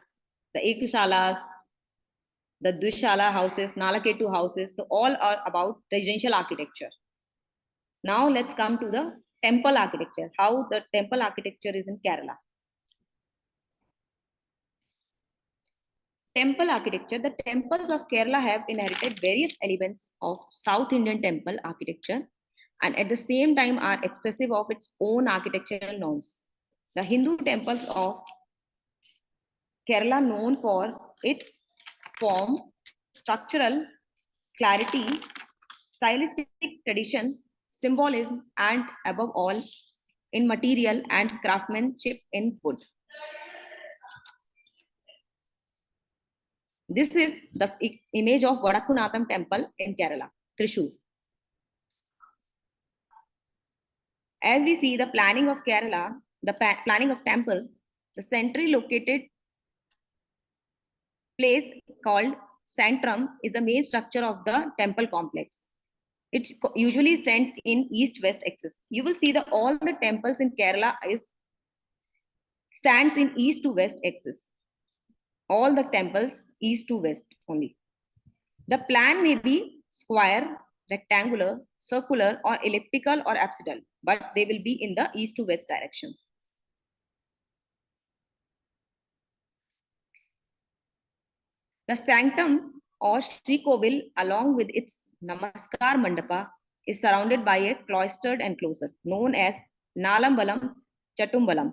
the Ekashalas, the Dushala houses, Nalaketu houses, so all are about residential architecture. Now let's come to the temple architecture, how the temple architecture is in Kerala. Temple architecture, the temples of Kerala have inherited various elements of South Indian temple architecture, and at the same time are expressive of its own architectural norms. The Hindu temples of Kerala, known for its form, structural clarity, stylistic tradition, symbolism, and above all, in material and craftsmanship in wood. This is the image of Vadakunatham temple in Kerala, Thrissur. As we see the planning of Kerala, the planning of temples, the centrally located place called Centrum is the main structure of the temple complex. It usually stands in east-west axis. You will see that all the temples in Kerala stands in east to west axis. All the temples east to west only. The plan may be square, rectangular, circular, or elliptical or apsidal, but they will be in the east to west direction. The sanctum or Sri Kovil, along with its Namaskar Mandapa, is surrounded by a cloistered enclosure known as Nalambalam Chatumbalam.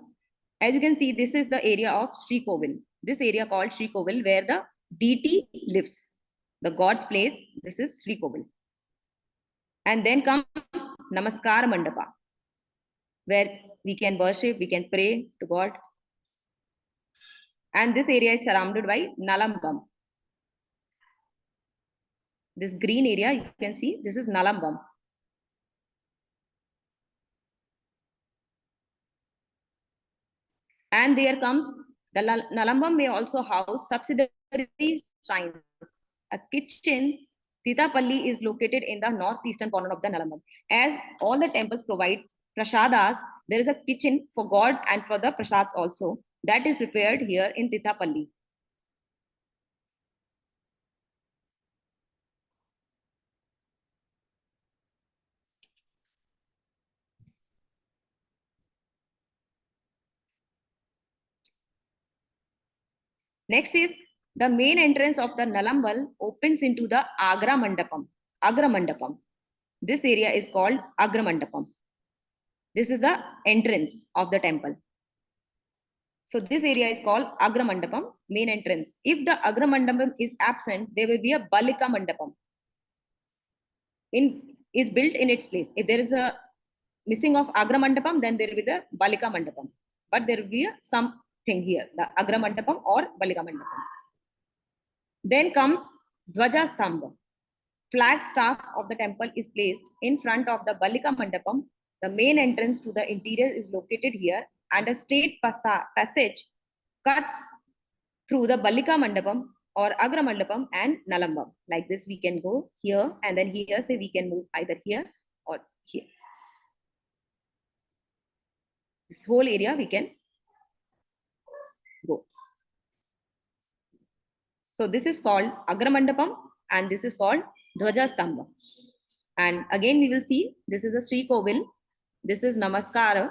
As you can see, this is the area of Sri Kovil. this area called Sri Kovil, where the deity lives. The god's place, this is Sri Kovil. And then comes Namaskar Mandapa, where we can worship, we can pray to God. And this area is surrounded by Nalambam. This green area, you can see, this is Nalambam. And there comes the Nalambam may also house subsidiary shrines. A kitchen, Titapalli is located in the northeastern corner of the Nalambam. As all the temples provide prasadas, there is a kitchen for God and for the prasads also that is prepared here in Titapalli. Next is the main entrance of the Nalambal opens into the Agra Mandapam. Agra Mandapam. This area is called Agra Mandapam. This is the entrance of the temple. So this area is called Agra Mandapam, main entrance. If the Agra Mandapam is absent, there will be a Balika Mandapam. Is built in its place. If there is a missing of Agra Mandapam, then there will be the Balika Mandapam. But there will be something here, the Agra Mandapam or Balika Mandapam. Then comes Dvaja Stambha. Flagstaff of the temple is placed in front of the Balika Mandapam. The main entrance to the interior is located here, and a straight passage cuts through the Balika Mandapam or Agra Mandapam and Nalambam. Like this, we can go here and then here, say we can move either here or here. This whole area we can go. So this is called Agra Mandapam and this is called Dvaja Stambha. And again we will see, this is a Sri Kovil, this is Namaskara,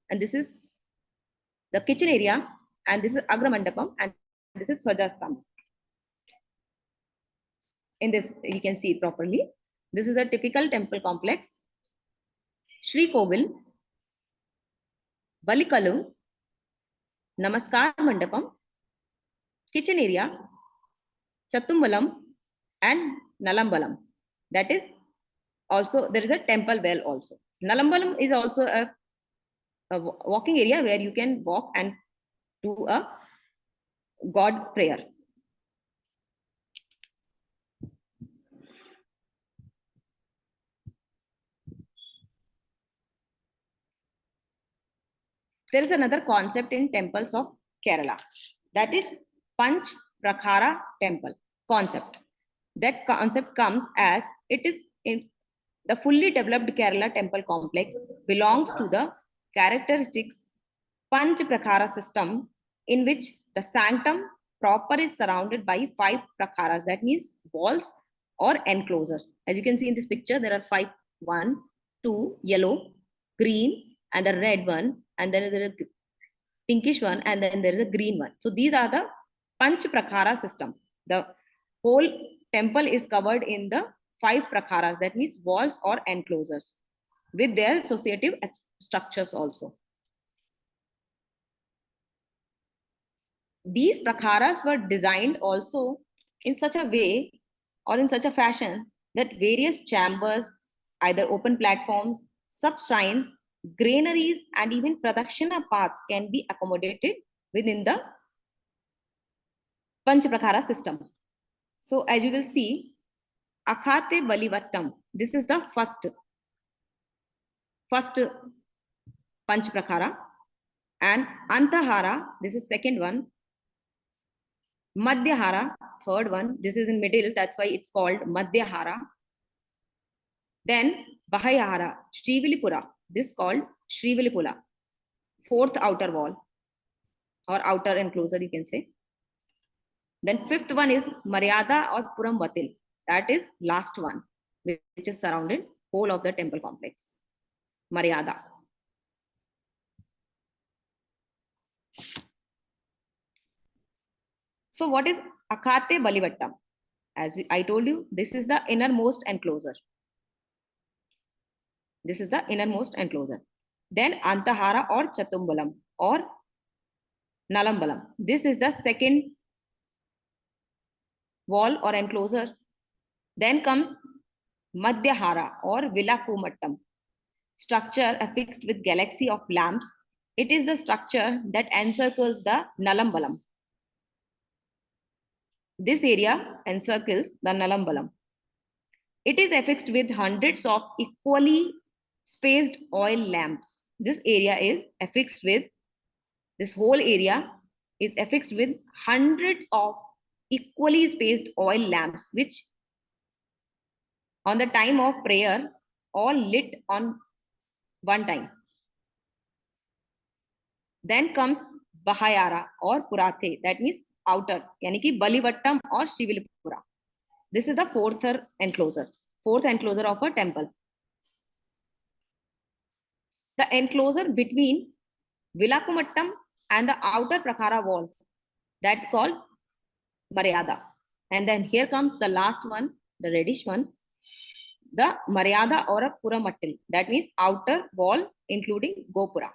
and this is the kitchen area, and this is Agra Mandapam, and this is Dvaja Stambha. In this, you can see it properly. This is a typical temple complex. Sri Kovil, Balikalu, Namaskar Mandapam, kitchen area, Chatumbalam, and Nalambalam. That is also, there is a temple well also. Nalambalam is also a walking area where you can walk and do a God prayer. There is another concept in temples of Kerala, that is Panch Prakhara temple concept. That concept comes as it is in the fully developed Kerala temple complex belongs to the characteristics Panch Prakhara system, in which the sanctum proper is surrounded by 5 prakharas, that means walls or enclosures. As you can see in this picture, there are 5: 1, 2, yellow, green, and the red one, and then there is a pinkish one, and then there is a green one. So these are the Panch Prakhara system. The whole temple is covered in the 5 prakharas, that means walls or enclosures, with their associative structures also. These prakharas were designed also in such a way or in such a fashion that various chambers, either open platforms, sub-shrines, granaries, and even pradakshina paths can be accommodated within the Panch Prakhara system. So as you will see, Akhate Balivattam, this is the first Panch Prakhara, and Antahara, this is second one, Madhyahara, third one, this is in middle, that's why it's called Madhyahara. Then Bahayahara, Srivilipura, this is called Srivilipula, fourth outer wall or outer enclosure, you can say. Then fifth one is Maryada or Puramvatil, that is last one, which is surrounded whole of the temple complex. Maryada. So what is Akhate Balivattam? As I told you, this is the innermost enclosure. This is the innermost enclosure. Then Antahara or Chatumbalam or Nalambalam. This is the second wall or enclosure. Then comes Madhyahara or Vilakumattam, structure affixed with galaxy of lamps. It is the structure that encircles the Nalambalam. This area encircles the Nalambalam. It is affixed with hundreds of equally spaced oil lamps. This area is affixed with, this whole area is affixed with hundreds of equally spaced oil lamps, which on the time of prayer, all lit on one time. Then comes Bahayara or Purathe, that means outer, yani ki Balivattam or Shivilpura. This is the fourth enclosure of a temple. The enclosure between Vilakumattam and the outer Prakhara wall, that called Maryada. And then here comes the last one, the reddish one, the Maryada or a Puramattil, that means outer wall including Gopura.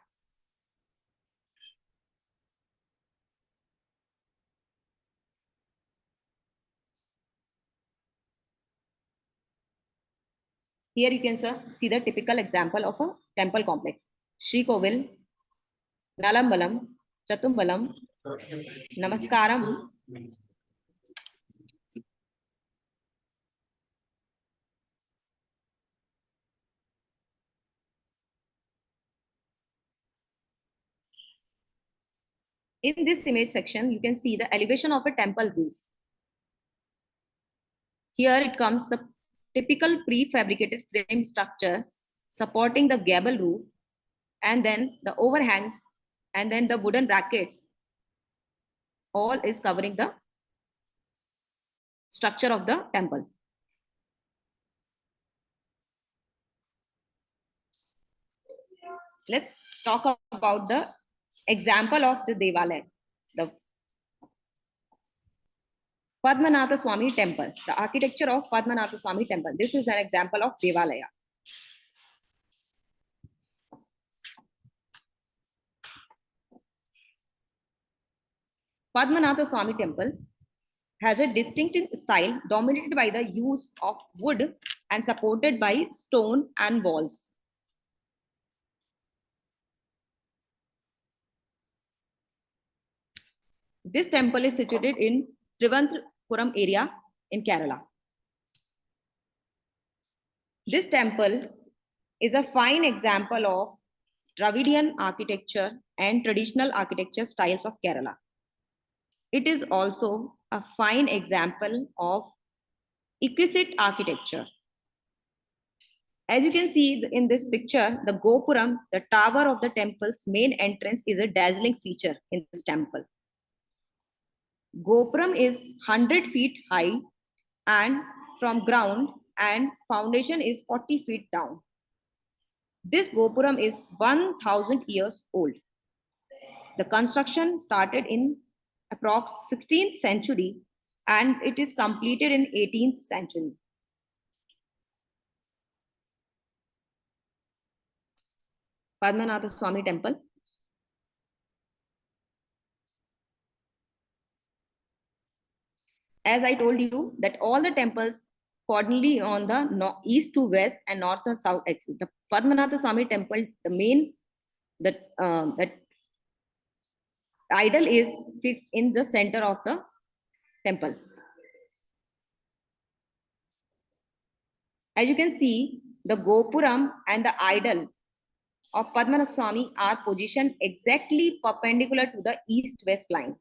Here you can see the typical example of a temple complex. Sri Kovil, Nalambalam, Chatumbalam, Namaskaram. In this image section, you can see the elevation of a temple roof. Here it comes the typical prefabricated frame structure supporting the gable roof, and then the overhangs, and then the wooden brackets. All is covering the structure of the temple. Let's talk about the example of the Devalaya, the Padmanatha Swami temple, the architecture of Padmanatha Swami temple. This is an example of Devalaya. Padmanatha Swami temple has a distinctive style dominated by the use of wood and supported by stone and walls. This temple is situated in Trivandrum area in Kerala. This temple is a fine example of Dravidian architecture and traditional architecture styles of Kerala. It is also a fine example of exquisite architecture. As you can see in this picture, the Gopuram, the tower of the temple's main entrance, is a dazzling feature in this temple. Gopuram is 100 feet high and from ground, and foundation is 40 feet down. This Gopuram is 1000 years old. The construction started in approx 16th century and it is completed in 18th century. Padmanatha Swami temple. As I told you that all the temples accordingly on the east to west and north and south axis. The Padmanatha Swami temple, the main that idol is fixed in the center of the temple. As you can see, the Gopuram and the idol of Padmanatha Swami are positioned exactly perpendicular to the east-west line.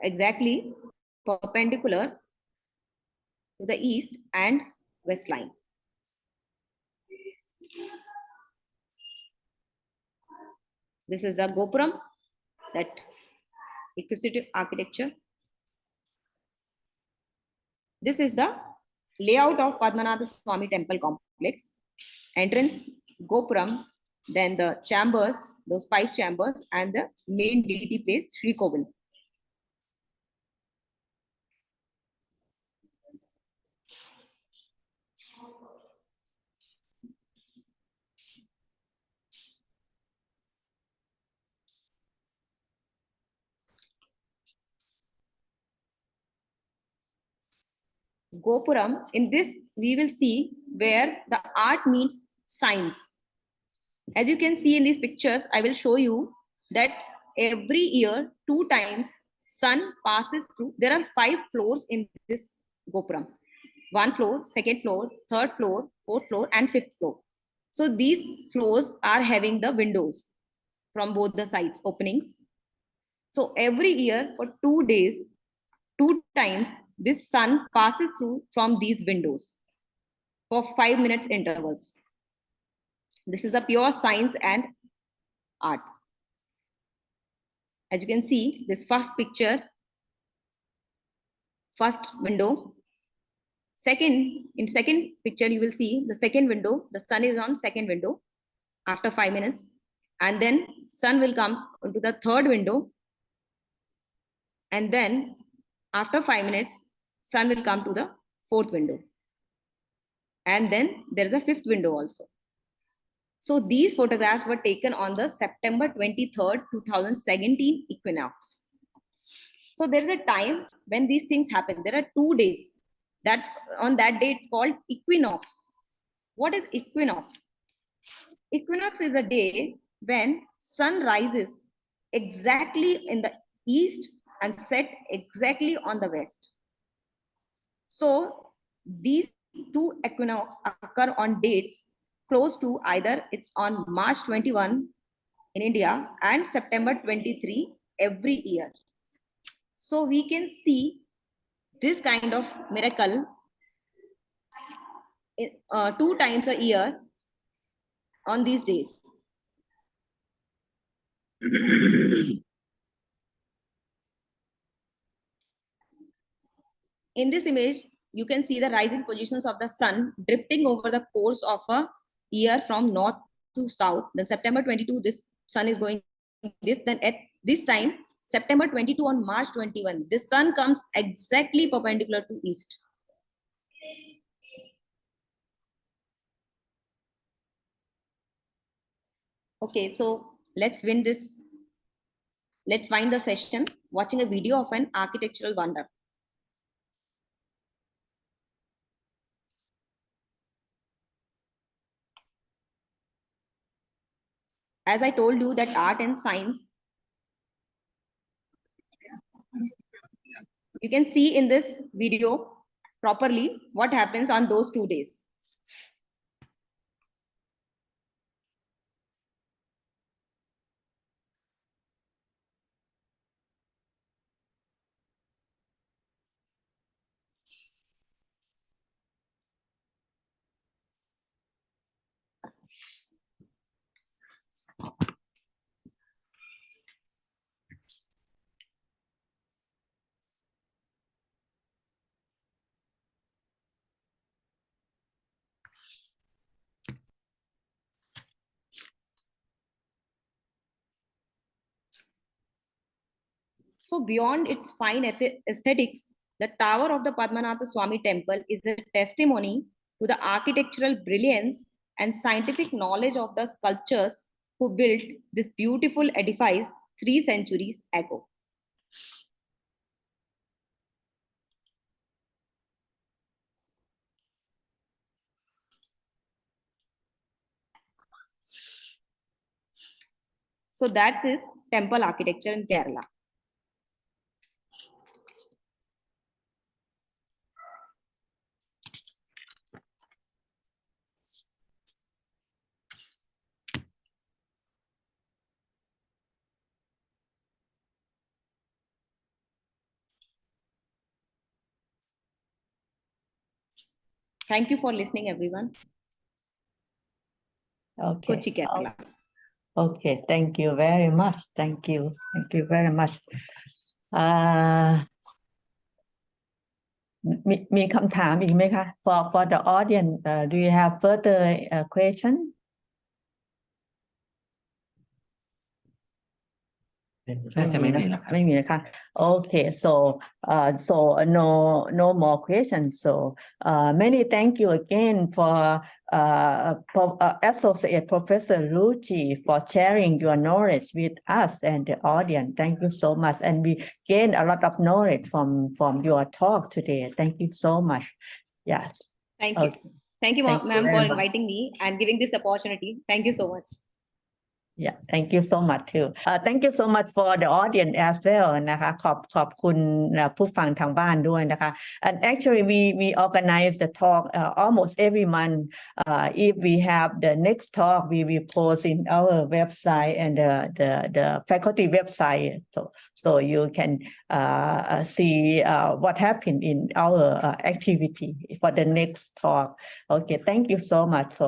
Exactly perpendicular to the east and west line. This is the Gopuram, that exquisite architecture. This is the layout of Padmanatha Swami temple complex. Entrance, Gopuram, then the chambers, those 5 chambers, and the main deity place, Sri Kovil. Gopuram, in this we will see where the art meets science. As you can see in these pictures, I will show you that every year, 2 times, sun passes through. There are 5 floors in this Gopuram. 1 floor, 2nd floor, 3rd floor, 4th floor, and 5th floor. So these floors are having the windows from both the sides, openings. So every year for 2 days, 2 times, this sun passes through from these windows for 5 minutes intervals. This is a pure science and art. As you can see, this first picture, first window. In second picture, you will see the second window. The sun is on second window after 5 minutes. And then sun will come into the third window. And then after 5 minutes, sun will come to the fourth window. And then there is a fifth window also. So these photographs were taken on the September 23rd, 2017 equinox. So there is a time when these things happen. There are 2 days. That's on that day it's called equinox. What is equinox? Equinox is a day when sun rises exactly in the east and set exactly on the west. So these 2 equinox occur on dates close to either it's on March 21 in India and September 23 every year. So we can see this kind of miracle 2 times a year on these days. In this image, you can see the rising positions of the sun drifting over the course of a year from north to south. Then September 22, this sun is going this. Then at this time, September 22 on March 21, the sun comes exactly perpendicular to east. Okay, so let's win this. Let's wind the session watching a video of an architectural wonder. As I told you that art and science, you can see in this video properly what happens on those 2 days. So beyond its fine aesthetics, the tower of the Padmanatha Swami temple is a testimony to the architectural brilliance and scientific knowledge of the sculptors who built this beautiful edifice 3 centuries ago. So that is temple architecture in Kerala. Thank you for listening, everyone. Okay. Kochi, Kerala. Okay, thank you very much. Thank you. Thank you very much. มีคำถามอีกไหมคะ for the audience do you have further questionไม่มีนะคะ Okay, so no more questions. So many thank you again for Associate Professor Ruchi for sharing your knowledge with us and the audience. Thank you so much. And we gained a lot of knowledge from your talk today. Thank you so much. Yes. Thank you. Okay. Thank you, Thank you ma'am, very for much. inviting me and giving this opportunity. Thank you so much. Yeah, thank you so much too. Thank you so much for the audience as well นะคะขอบคุณผู้ฟังทางบ้านด้วยนะคะ and actually we organize the talk almost every month. If we have the next talk we will post in our website and the faculty website so you can see what happened in our activity for the next talk. Okay, thank you so much. So